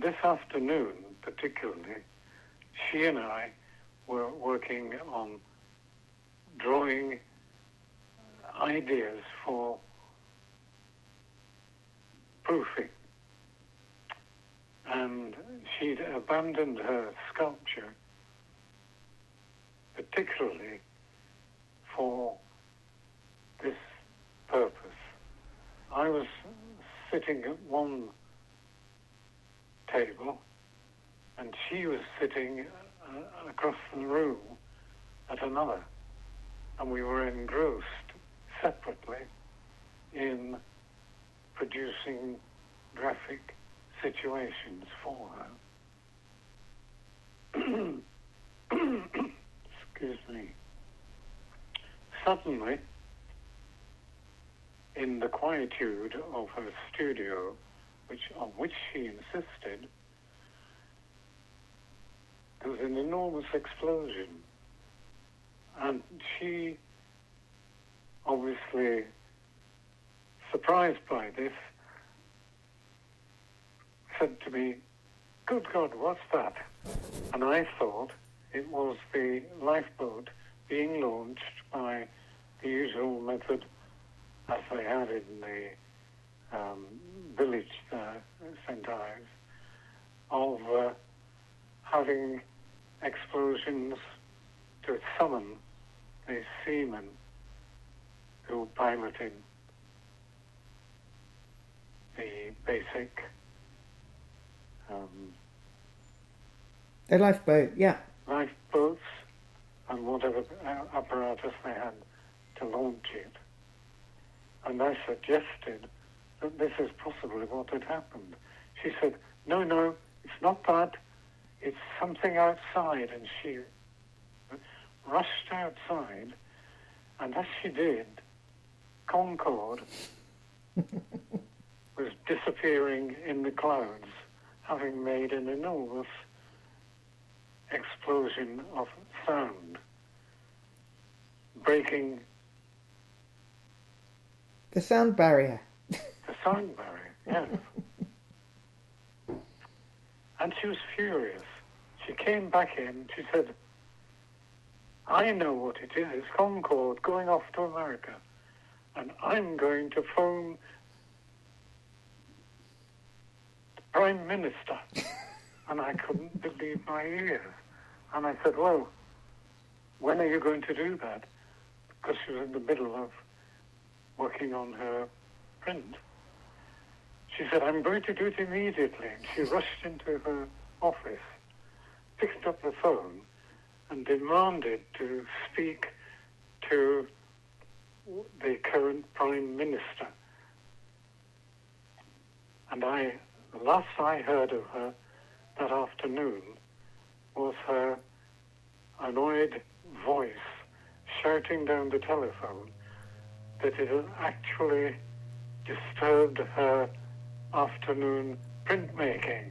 This afternoon, particularly, she and I were working on drawing ideas for proofing. And she'd abandoned her sculpture, particularly for this purpose. I was sitting at one table, and she was sitting across the room at another, and we were engrossed separately in producing graphic situations for her. Excuse me. Suddenly, in the quietude of her studio, on which she insisted, there was an enormous explosion. And she, obviously surprised by this, said to me, "Good God, what's that?" And I thought it was the lifeboat being launched by the usual method, as they had in the village there, St Ives, of having explosions to summon the seamen who piloted the basic the lifeboat, yeah. Lifeboats and whatever apparatus they had to launch it. And I suggested that this is possibly what had happened. She said, no, it's not that. It's something outside. And she rushed outside, and as she did, Concord was disappearing in the clouds, having made an enormous explosion of sound, breaking the sound barrier. The sound barrier, yes. And she was furious. She came back in, she said, "I know what it is. It's Concord going off to America. And I'm going to phone the Prime Minister." And I couldn't believe my ears. And I said, "Well, when are you going to do that?" Because she was in the middle of working on her print. She said, "I'm going to do it immediately." And she rushed into her office, picked up the phone, and demanded to speak to the current Prime Minister. And the last I heard of her that afternoon was her annoyed voice shouting down the telephone that it had actually disturbed her afternoon printmaking.